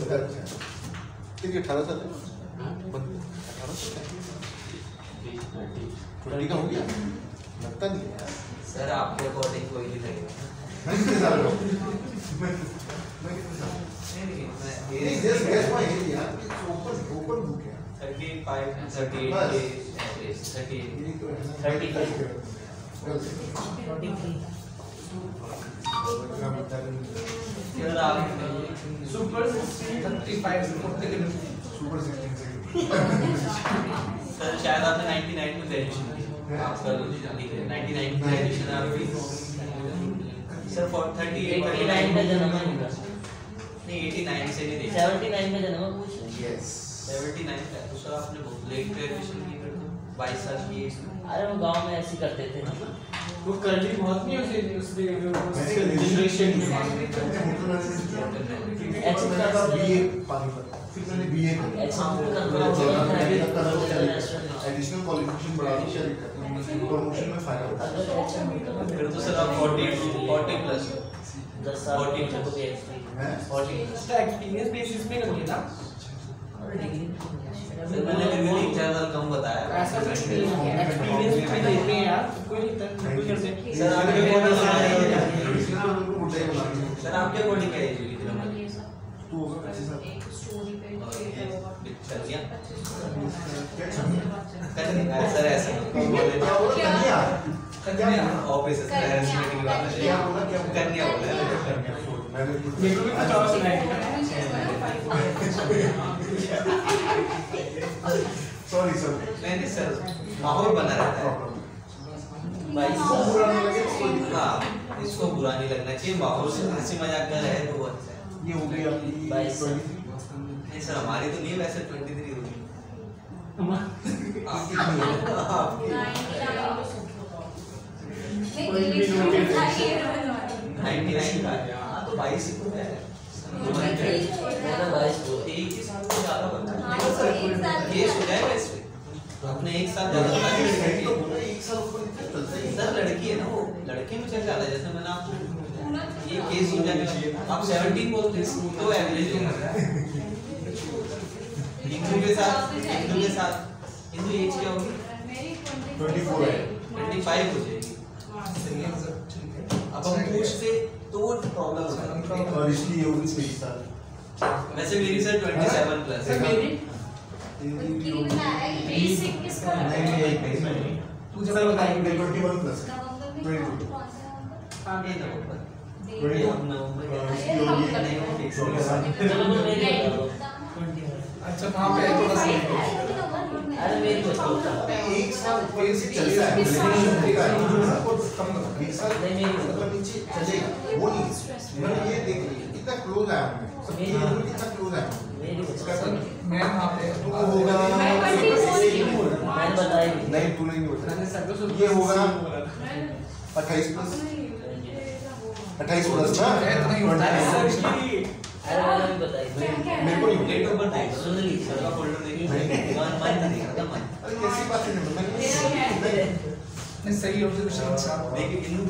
ठीक है 18 साल 20 का हो गया लगता नहीं है सर आपके अकॉर्डिंग कोई नहीं लगेगा मैं कितने साल का हूँ नहीं जस्ट गेस माय एज यार ओपन बुक है 35 38 यार आप सुपर 35 सुपर 16 सर शायद आपने 99 में ग्रेजुएशन की आप कर लीजिए जल्दी 99 में ग्रेजुएशन आपकी सर 38 89 का जन्म है इनका नहीं 89 से नहीं देखा 79 में जन्म है पूछ यस 79 का तो सर आपने बहुत लेट ग्रेजुएशन की फिर तो 22 साल की एज में अरे हम गांव में ऐसे करते थे वो करली बहुत नहीं उसने जनरेशन बीए पानीपत फिर मैंने बीए एडिशनल क्वालिफिकेशन बढ़ा दी प्रमोशन में फायदा होता है फिर तो सर आप 40 प्लस 10 साल का भी एक्सपीरियंस 40 एक्सपीरियंस बेसिस पे कर लेना और डिग्री सर मैंने फिर भी 3-4 साल कम बताया ऐसा कुछ नहीं है एक्सपीरियंस भी देते हैं यार कोई नहीं कोई कर सकते सर आपके अकॉर्डिंग सर आपके अकॉर्डिंग क्या एज हुई थी हमारी तो 25 साल चल गया क्या सर ऐसा कन्या ऑफिस हैरेसमेंट की बात है क्या बोला कन्या बोला मैंने मेरे को भी कुछ और सुनाया सॉरी सर नहीं सर माहौल बना रहता है 22 इसको बुरा नहीं लगे तो कोई दिक्कत हाँ इसको बुरा नहीं लगना चाहिए माहौल से हंसी मजाक कर रहे तो वो अच्छा है ये हो गई आपकी 22 नहीं सर हमारी तो नहीं वैसे 23 होगी नाइनटी का हाँ तो 22 ही तो है मेरा 22 को एक ही साल में ज्यादा बनता है केस हो जाएगा इस पे अपने एक साल ज्यादा बता के एक साल ऊपर चलता ही सर लड़की है ना वो लड़के में चल जाता है जैसे मैंने आपको ये केस हो जाएगा आप 17 बोलते हैं तो एवरेज होगा हिंदू के साथ हिंदू एज क्या होगी 24 है 25 हो जाएगी अब हम पूछते तो वो प्रॉब्लम होता है और इसकी ये होगी 23 साल वैसे मेरी सर 27 प्लस है मेरी तू जब बताएंगे 21 प्लस है 22 आगे नवंबर 21 नवंबर इसकी होगी चलो तो मेरी बता दो अच्छा वहां पे थोड़ा सा अरे मेरी बताओ एक साल ऊपर से चलता है लेकिन कम एक साल नहीं मेरी मतलब नीचे चलेगा वो नहीं मैंने ये देख लिया कितना क्लोज है हमने सब ये कितना क्लोज है मेरी इसका बताओ मैं वहां पे तो होगा मैंने बताया नहीं तू नहीं मैंने होता सब कुछ ये होगा 28 प्लस 28 प्लस ना इतना ही होता है सर की अरे मैंने भी बताई मेरे को नहीं डेट ऑफ बर्थ देख सुन ली सर का फोल्डर देखिए नहीं। मन नहीं दिखा मन अरे कैसी बात है नहीं सही ऑब्जर्वेशन अच्छा देखिए हिंदू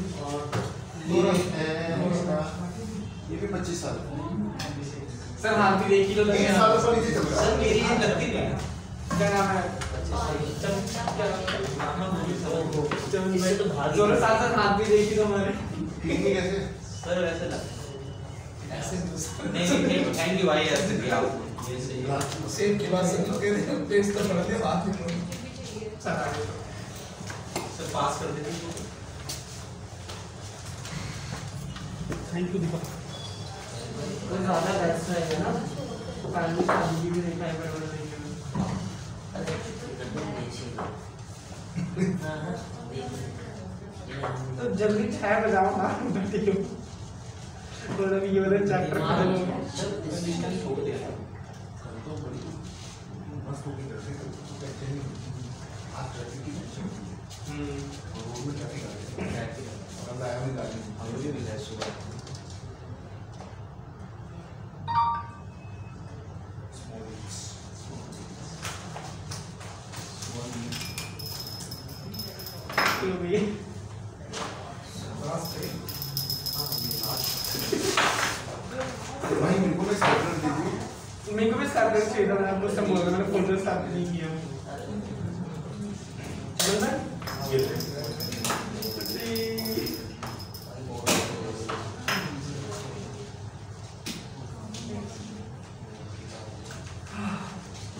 ये भी 25 साल सर हाथ भी देखी तो लगे एक साल ऊपर नीचे चल रहा सर है मेरी ये लगती नहीं है क्या नाम है इससे तो भाग दोनों साथ साथ हाथ भी देखी तो हमारे क्लिनिक कैसे सर वैसे लगता ऐसे नहीं थैंक यू भाई ऐसे भी आप ये सही है सेम की बात सब लोग कह रहे हैं पेज तो पढ़ दिया बात ही नहीं चला गया सर पास कर देते थैंक यू दीपक वो ज्यादा वैसा है ना फैमिली भी नहीं पाए बड़े बड़े अरे तो जल्दी 6 बजाओ ना ठीक है और अभी ये वाला चैप्टर खत्म हो गया कंडीशन छोड़ दिया तो बड़ी मस्त होगी जैसे कहते हैं आप ट्रैफिक की टेंशन रोड में ट्रैफिक आ रही है और हम आया भी गाड़ी हम लोग भी है सुबह तो भी भाई मेरे को मैं स्वेटर दे दूँ मेरे को भी स्टार्ट करना चाहिए था, मैंने आपको सब बोला, मैंने फोल्डर स्टार्ट नहीं किया। चलना ये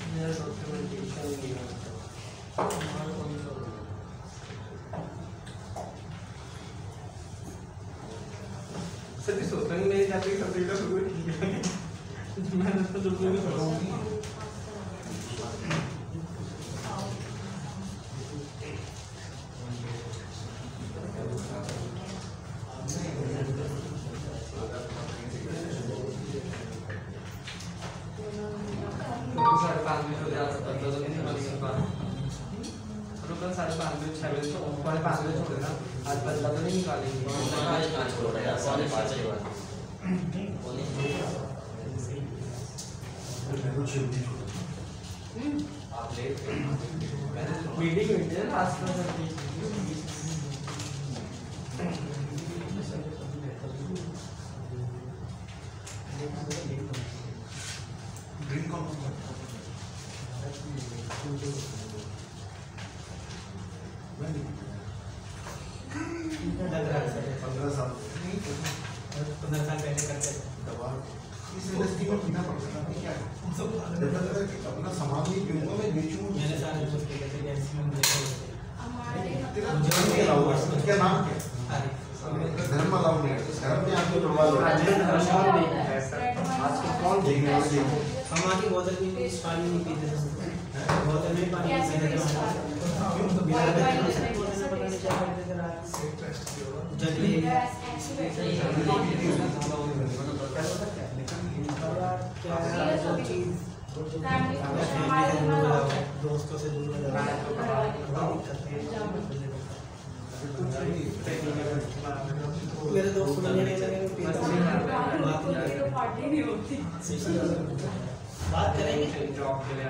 मेरा डॉक्यूमेंटेशन नहीं है। सभी सोचते हैं मेरे जाते ही सबसे ज़्यादा सुबह ठीक है। मैंने तो जो भी सोचा मीटिंग हुई थी ना लास्ट में। ड्रिंक कौन लग रहा है 15 साल 15 साल पहले करते दवा इस इंडस्ट्री में पीना पड़ता है क्या है अपना सामान नहीं पीऊंगा मैं बेचूंगा। मैंने सारे कुछ किया थे जैसे हम देखे तेरा नाम क्या लाऊंगा क्या नाम क्या धर्म अलाउ नहीं है धर्म में आपको प्रभाव आज के कौन देखने वाले देखो हमारी बोतल में भी पानी नहीं पीते बोतल में पानी नहीं पीते तो दोस्तों से दूर मेरे दोस्त बात करेंगे जॉब के लिए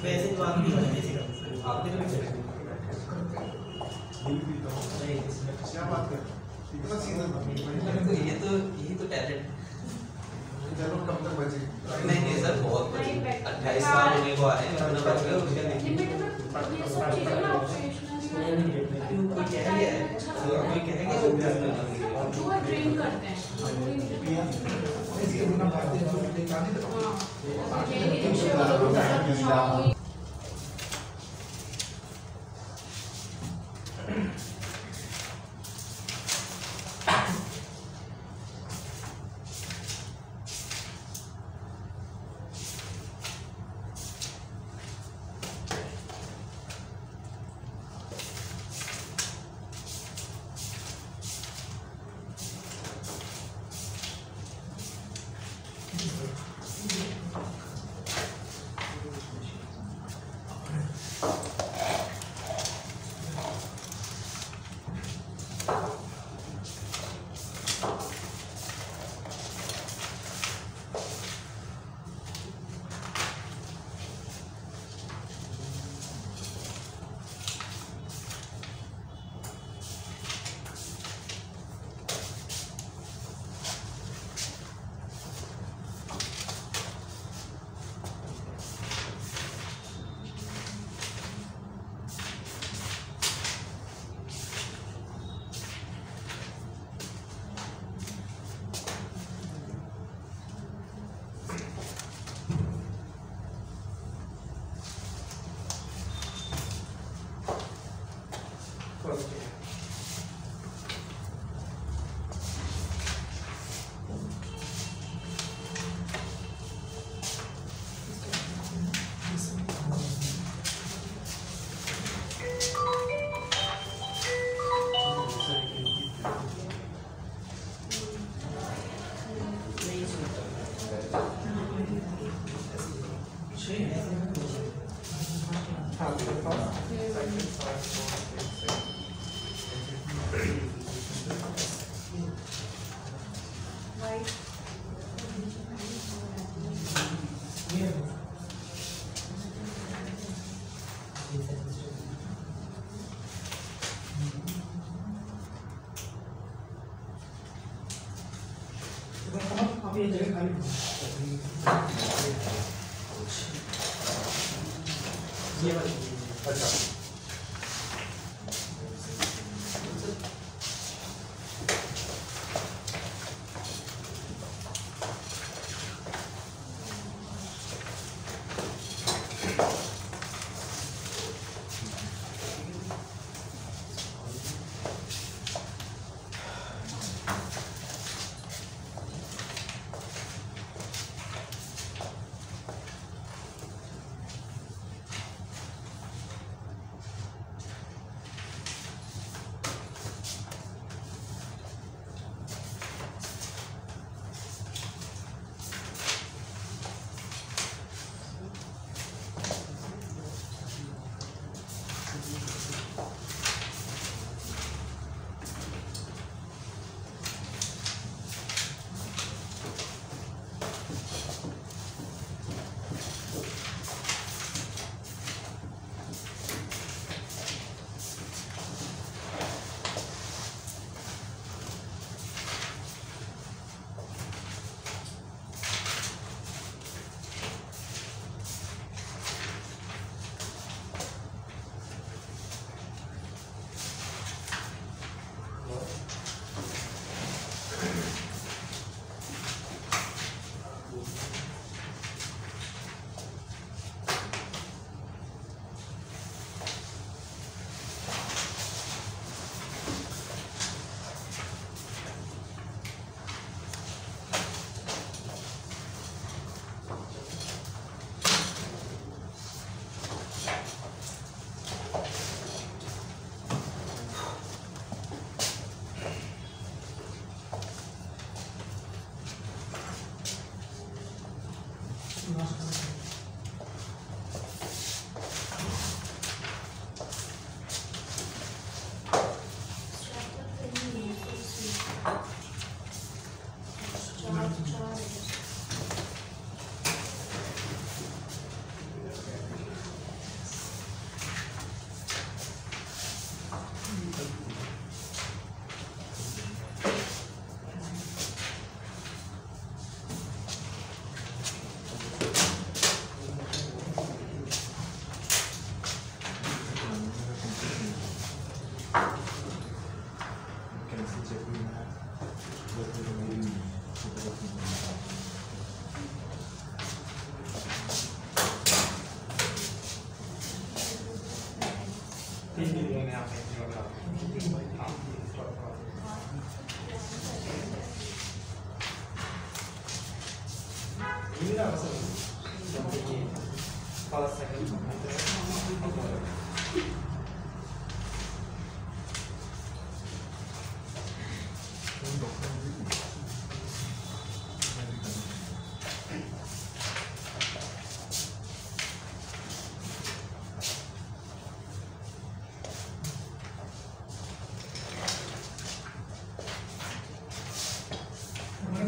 वैसे बात नहीं होती क्या बात कर इतना सीधा यही तो टैलेंट। चलो कब तक बचे नहीं सर बहुत बचे 28 साल होने को आए हैं कोई कहेंगे इसके बिना बातें अब ये जगह खाली ये वाली अच्छा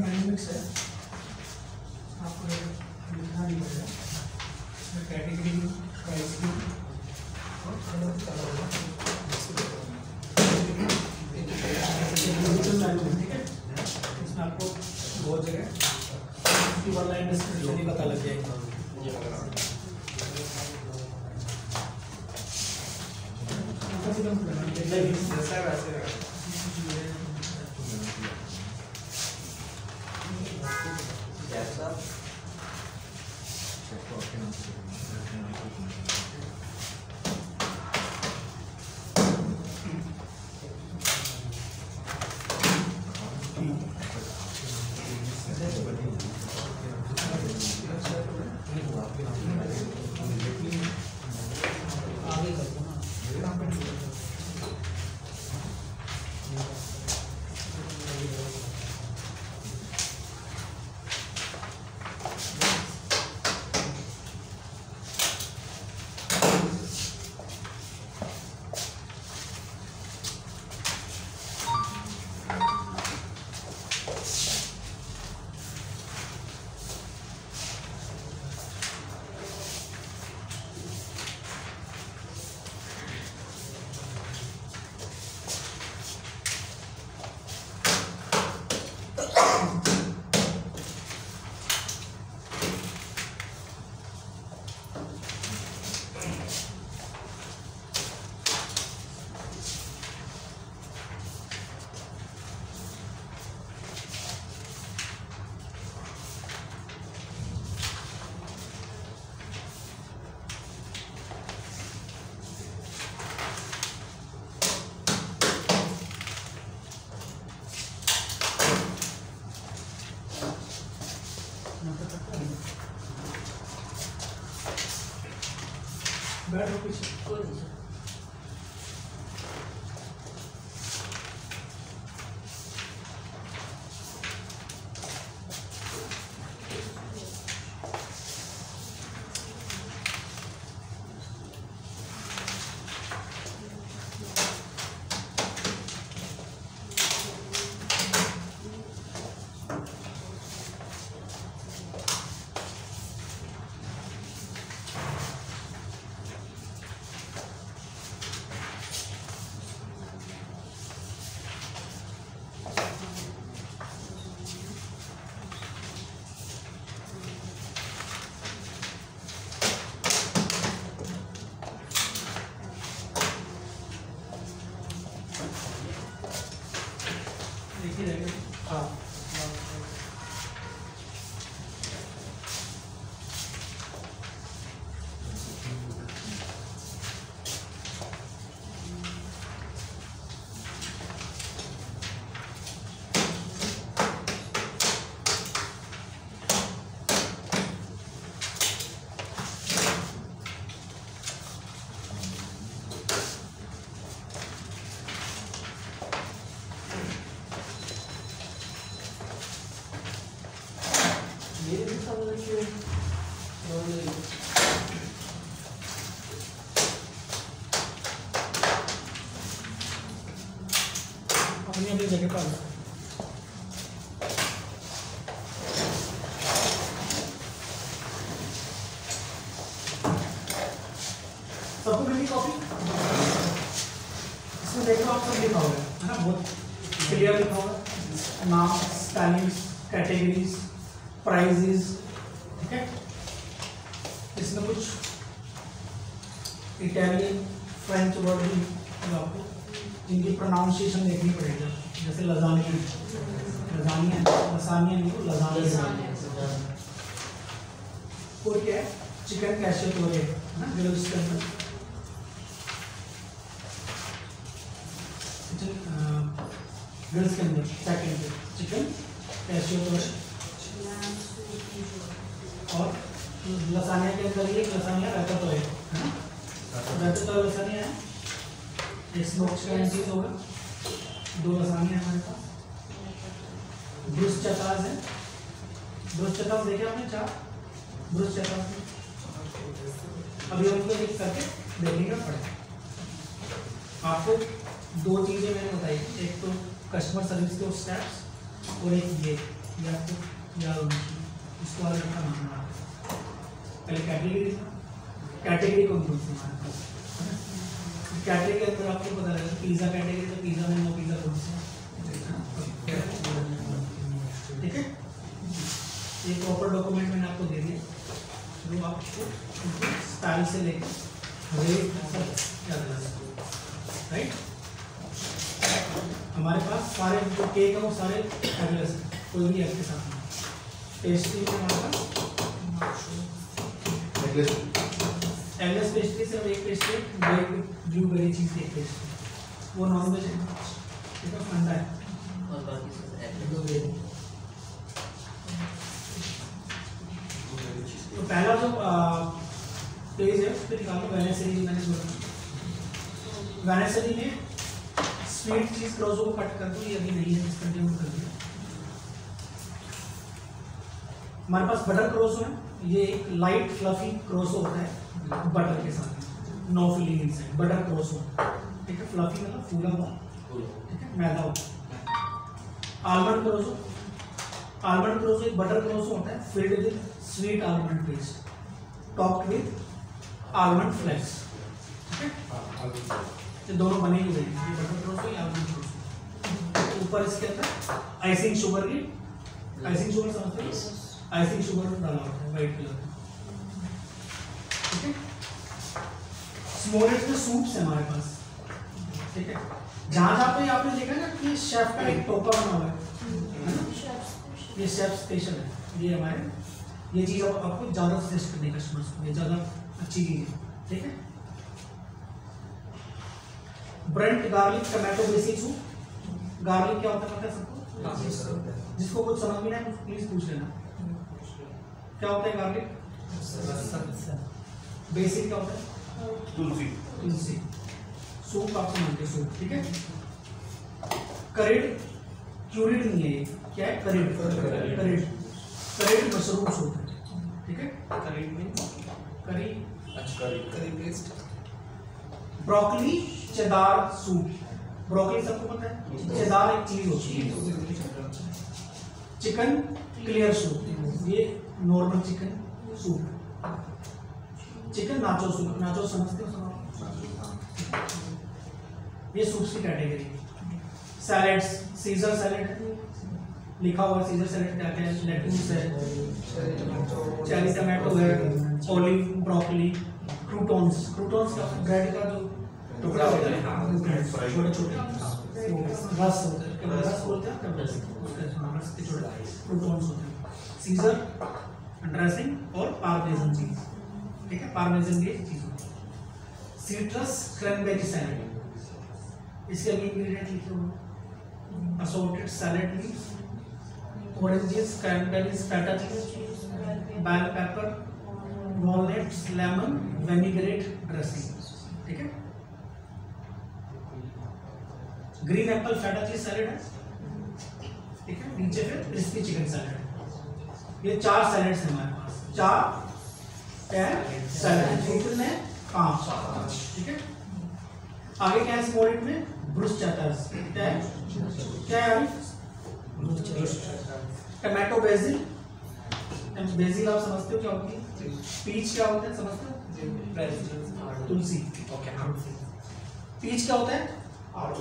डायनेमिक्स है, आपको लिखना नहीं पड़ेगा, इसमें कैटेगरी प्राइसिंग और कलर होगा, ठीक है। इसमें आपको बहुत जगह इसकी वन लाइन डिस्क्रिप्शन ही पता लग जाएगा। जैसा है वैसे बैठो पीछे। हाँ ये भी समझ के अपनी अपनी जगह पर सबको मिली कॉपी। इसमें देखो आप सब लिखा होगा है ना, बहुत क्लियर लिखा होगा, नाम, स्पेलिंग्स, कैटेगरीज, प्राइजेस, ठीक है। इसमें कुछ इटालियन फ्रेंच वर्ड भी आपको जिनकी प्रोनाउंसिएशन देखनी पड़ेगी, जैसे लजानिया, लजानिया, लसानिया नहीं, लजानिया। और क्या है, चिकन कैशियोटोरे है ना, ग्रिल्स के अंदर ग्रिल्स के अंदर सेकंड पे चिकन कैशियोटोरे, और लसानिया के अंदर ये लसानिया रहता तो है ना, रहता तो लसानिया है। एक स्मोक्स का चीज होगा, 2 लसानिया हमारे पास। ब्रुस्चेटास है, ब्रुस्चेटास देखे आपने 4 ब्रुस्चेटास। अभी हमको एक करके देखने का पड़ेगा। आपको 2 चीजें मैंने बताई, एक तो कस्टमर सर्विस के स्टेप्स और एक ये आपको याद होना चाहिए, इसको अलग रखना मानना। पहले कैटेगरी कौन कौन सी हमारे पास, कैटेगरी के अंदर आपको पता लगेगा पिज़्ज़ा कैटेगरी, तो पिज़्ज़ा में 9 पिज़्ज़ा कौन से, ठीक है। ये प्रॉपर डॉक्यूमेंट मैंने आपको दे दिया, जो आपको स्टाइल से लेकर रेट याद रखना, राइट। हमारे पास सारे जो केक है वो सारे एवलेबल हैं, कोई भी आपके साथ नहीं। पेस्ट्री में हमारे पास एवलेस पेस्ट्री सिर्फ एक pastry, blueberry cheese cake pastry, वो नॉन वेज है, ठीक है, अंडा है और बाकी सब ब्लूबेरी। तो पहला जो पेज है उस पर निकालो वेनेसरी, मैंने बोला वेनेसरी में स्वीट चीज क्रोसो को कट कर दो, ये अभी नहीं है, डिसकंटिन्यू कर दिया। हमारे पास बटर क्रोसो है, ये एक लाइट फ्लफी क्रोसो होता है बटर के साथ, no filling inside, butter croissant, ठीक है। फ्लफी मतलब फूला हुआ, ठीक है, मैदा होता है। आलमंड क्रोसो, आलमंड क्रोसो एक बटर क्रोसो होता है filled with sweet almond paste, topped with almond flakes, ठीक है। ये दोनों बने हुए हैं, ये बटर क्रोसो या आलमंड क्रोसो। ऊपर इसके अंदर आइसिंग शुगर की, आइसिंग शुगर समझते हैं, आइसिंग शुगर डाला होता है वाइट कलर का, ठीक है। स्मॉलेस्ट में सूप्स है हमारे पास, ठीक है। जहाँ जहाँ पे आपने देखा ना कि शेफ का एक टोपा बना हुआ है ना, ये शेफ स्पेशल है, ये हमारे ये चीज़ आपको ज़्यादा सजेस्ट करने कस्टमर्स को, ये ज़्यादा अच्छी चीज़ है, ठीक है। Brent garlic tomato basic soup, garlic क्या होता है पता है सबको, जिसको कुछ समझ में नहीं आए प्लीज पूछ लेना, क्या होता है गार्लिक। बेसिक क्या होता है, तुलसी तुलसी। सूप आप समझते सूप, ठीक है। करेड क्यूरिड नहीं है ये, क्या है? करेड करेड करेड मशरूम सूप है, ठीक है। करी मींस करी अच्छा curry paste. Broccoli cheddar soup. Broccoli सबको पता है, चेदार एक चीज होती है। चिकन क्लियर सूप, ये normal chicken soup. Chicken nacho soup, nacho समझते हो? ये सूप्स की कैटेगरी। सैलेड्स, सीजर सैलेड लिखा हुआ है, सीजर सैलेड क्या क्या है? लेट्यूस है, चेरी टमाटो है, ओलिव, ब्रोकली, क्रूटॉन्स। क्रूटॉन्स का ब्रेड का जो टुकड़ा होता है, छोटे छोटे रस होते हैं, रस बोलते हैं, रस के छोटे क्रूटॉन्स होते हैं। सीजर ड्रेसिंग और पार्मेसन चीज, ठीक है। पार्मेसन भी एक चीज होती है। सिट्रस क्रैनबेरी सैलेड, इसके अभी इंग्रेडिएंट लिखे हुए। Assorted salad leaves, oranges, cranberries, feta cheese, bell pepper, walnuts, lemon, vinaigrette dressing, ठीक है। ग्रीन एप्पल फैटा चीज सैलेड है, ठीक है। नीचे फिर क्रिस्पी चिकन सैलेड। ये 4 सैलेड्स हैं हमारे पास, 4 सैलेड कितने? 5, ठीक है। आगे क्या है स्मॉल में? ब्रूसचेटर्स, क्या है? क्या है? Tomato BECIL. बेसिल आप समझते हो क्या होती है? पीच क्या होता है, समझते हो? तुलसी, ओके। पीच क्या होता है? आड़ू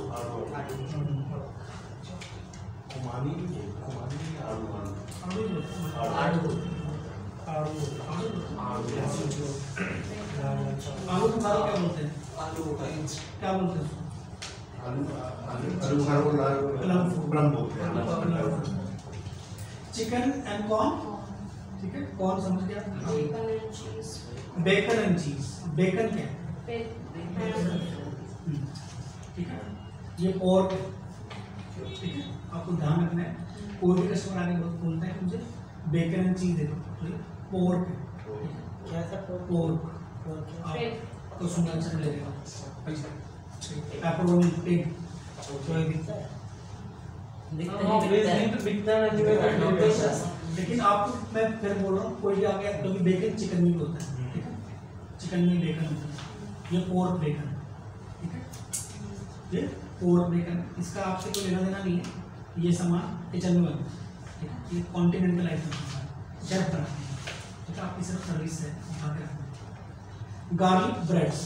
कुमानी आड़ू आलू बुखारा क्या बोलते हैं? आलू क्या बोलते हैं? प्लम बोलते हैं। चिकन एंड कॉर्न, ठीक है। कॉर्न समझ गया। बेकन एंड चीज। बेकन क्या है? ठीक है। ये पोर्क, ठीक है। आपको ध्यान रखना है, कोई भी कस्टमर आके बोलता है मुझे बेकन एंड चीज दे दो, तो ये पोर्क है, क्या था? पोर्क। आपको सुनना अच्छा नहीं लगेगा। पेपरोनी, पिग, लेकिन आपको मैं फिर बोल रहा हूँ, कोई भी आ गया क्योंकि बेकन चिकन मीट होता है, ठीक है। चिकन मीट बेकन होता है, ये पोर्क बेकन, ठीक है। ये पोर्क बेकन, इसका आपसे कोई लेना देना नहीं है, ये सामान किचन में बनता है, ठीक है। ये कॉन्टिनेंटल आइटम होता है, शेफ बनाते हैं, ठीक है। आपकी सिर्फ सर्विस है, उठा के रखना। गार्लिक ब्रेड्स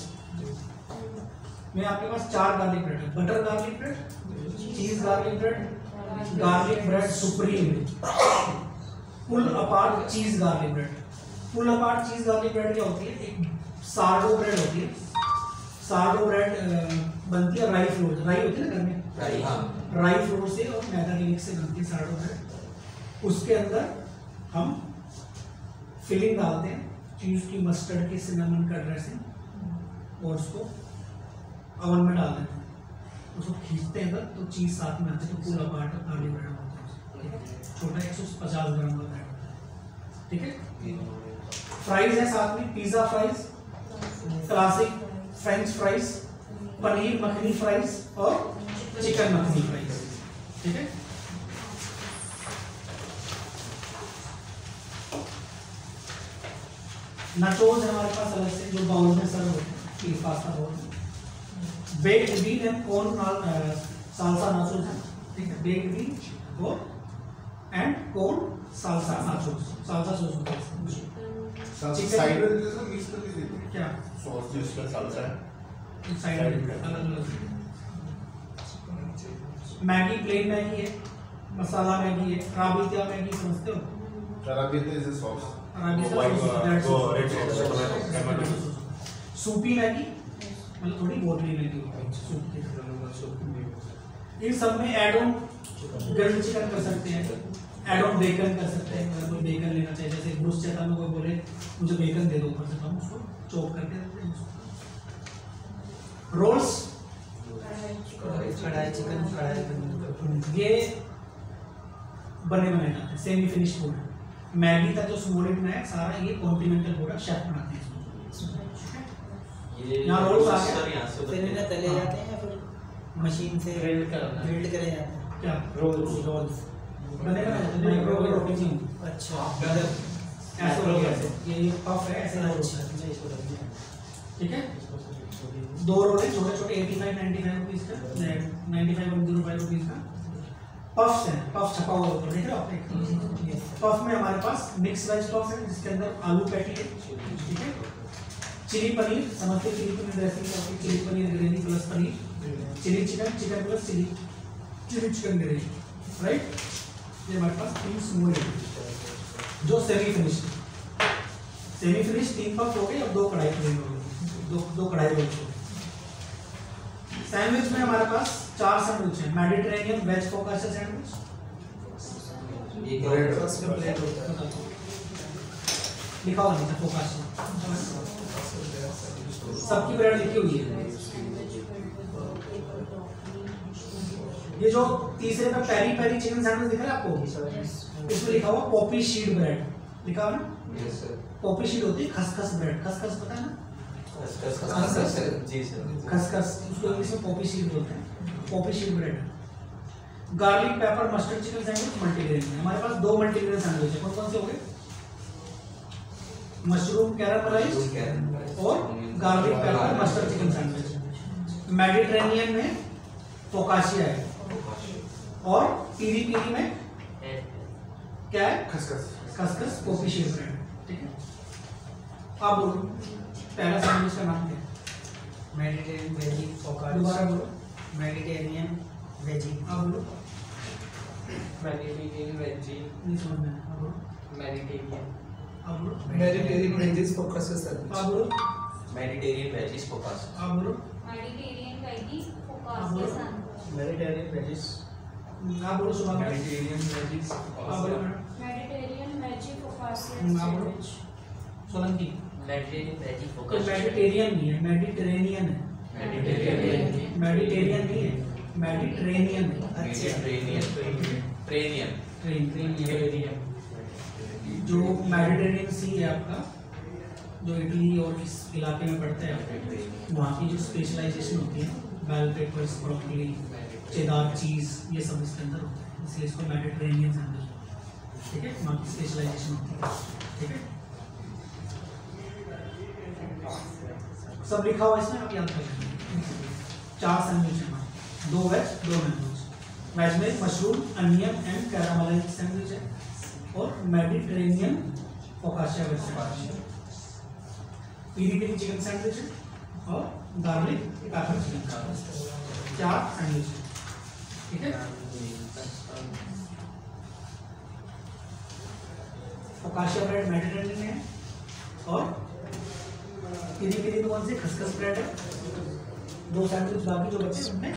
में आपके पास 4 गार्लिक ब्रेड है। Butter garlic bread, cheese garlic bread, garlic bread supreme, pull apart cheese garlic bread. Pull apart cheese garlic bread क्या होती है? एक सार्डो ब्रेड होती है। सार्डो ब्रेड बनती है राई फ्लोर, राई होती है ना घर में, राई फ्लोर से और मैदा मिक्स से बनती है सार्डो ब्रेड। उसके अंदर हम फिलिंग डालते हैं, चीज की, मस्टर्ड की, सिनेमन का ड्रेसिंग, और उसको ओवन में डाल देते हैं। उसको खींचते हैं तो चीज साथ में आती है, तो पूरा पार्ट गार्लिक ब्रेड होता है, ठीक है। छोटा 150 ग्राम का ब्रेड होता है, ठीक है। फ्राइज है साथ में, pizza fries, classic French fries, paneer makhani fries और चिकन मखनी फ्राइज, ठीक है। नाचोस है हमारे पास अलग से, जो बाउल में सर्व होते हैं, पास्ता बाउल में। Baked bean and corn salsa nachos है, ठीक है। बेक्ड बीन और and corn salsa nachos, salsa sauce होता है। साइड में जैसा मिक्स करके देते हैं क्या सॉस जिसका साल्सा है। साइड में अलग अलग। मैगी प्लेन मैगी है, मसाला मैगी है, राबिता मैगी समझते हो? Arrabbiata is a sauce. Soupy Maggi मतलब थोड़ी बोतली मैगी होती है, सूप की। इन सब में ऐड ऑन ग्रिल्ड चिकन कर सकते हैं, ऐड ऑन बेकन कर सकते हैं। अगर कोई बेकन लेना चाहिए, जैसे ब्रूसचेटा में कोई बोले मुझे बेकन दे दो ऊपर से, तो हम उसको चॉप करके देते हैं। रोल्स, कढ़ाई चिकन, ये बने बनाए जाते हैं, सेमी फिनिश फूड। मैगी का जो स्मॉल में है सारा, ये कॉन्टिनेंटल प्रोडक्ट शेफ बनाते हैं। ये यहाँ रोल्स आ सर गए। यहाँ से फिर इन्हें तले हाँ। जाते हैं या फिर मशीन से ग्रिल्ड करना है। ग्रिल्ड करे जाते हैं? क्या रोल्स बने बनाए माइक्रोवेव रोटी जी अच्छा ऐसे रोल ऐसे ये पफ है ऐसे रोल अच्छा मैं इसको रख दिया। ठीक है। दो रोल है छोटे छोटे 85 95 रुपीस का 95 रुपीस का पफ्स है। पफ छपा हुआ ऊपर देख रहे हो आप? पफ में हमारे पास मिक्स वेज पफ है जिसके अंदर आलू पैटी है, ठीक है, चिली पनीर समझते चिली पनीर ड्रेसिंग करके chilli paneer gravy plus paneer, chilli chicken chicken plus chilli chicken gravy, right. ये हमारे पास 3 स्मूथ है जो सेमी फिनिश 3 पफ हो गए और 2 कढ़ाई प्लेन हो गए, दो कढ़ाई रोल हो गए। सैंडविच में हमारे पास 4 सैंडविच है। मेडिटेरेनियन वेज फोकासा सैंडविच, ये क्या होता है? फर्स्ट में प्लेट होता है। लिखा हुआ नहीं था फोकासा, सबकी ब्रांड लिखी हुई है। ये जो तीसरे में पेरी पेरी चिकन सैंडविच दिख रहा है आपको, इसमें लिखा हुआ पॉपी शीट ब्रेड लिखा हुआ ना। Yes sir. पॉपी शीट होती है खसखस ब्रेड, खसखस पता है ना, खसखस जी सर। खसखस उसको इंग्लिश में पॉपी शीट बोलते हैं, Poppy sheet bread. Garlic paper mustard chicken sandwich multigrain है। हमारे पास 2 मल्टीग्रेन सैंडविच है। कौन कौन से हो गए? मशरूम कैरामलाइज्ड और garlic paper mustard chicken sandwich. Mediterranean में फोकाशिया है और पीरी पीरी में क्या है? खसखस पॉपी शीट ब्रेड, ठीक है। अब बोलो पहला सैंडविच का नाम क्या है? Mediterranean veggie focus. दोबारा बोलो। Mediterranean veggie. अब बोलो। मेडिटेरियन वेजी नहीं समझ में आया। अब बोलो। मेडिटेरियन अब बोलो। मेडिटेरियन वेजीज फोकस से अब बोलो। Mediterranean veggies focus. अब बोलो। मेडिटेरियन वेजी फोकस के साथ मेडिटेरियन वेजीज। आप बोलो सुबह में। मेडिटेरियन वेजीज आप बोलो मैडम। मेडिटेरियन वेजी फोकस आप बोलो सोलंकी। मेडिटेरियन वेजी तो फोकस। मेडिटेरियन नहीं है, मेडिटेरेनियन है। मेडिटेरियन मेडिटेरियन नहीं है, मेडिटेरेनियन है। मेडिटेरियन जो मेडिटेरेनियन सी है आपका, जो इटली और इस इलाके में पड़ता है, वहाँ की जो स्पेशलाइजेशन होती है, बेल पेपर्स, ब्रोकली, चेदार चीज़, ये सब इसके अंदर होता है, इसलिए इसको मेडिटेरेनियन सैंडविच, ठीक है, वहाँ की स्पेशलाइजेशन होती है, ठीक है। सब लिखा हुआ इसमें, आप याद कर लेंगे। 4 सैंडविच है हमारे, 2 वेज 2 नॉन वेज। वेज में mushroom onion and caramelised sandwich है और मेडिटेरेनियन फोकाशिया वेज सैंडविच है। पीरी पीरी चिकन सैंडविच है और garlic pepper chicken sandwich. 4 sandwich है, ठीक है। फोकाशिया ब्रेड मेडिटेरेनियन है और पीरी पीरी तो कौन से खसखस ब्रेड है। 2 सैंडविच बाकी जो बचे उनमें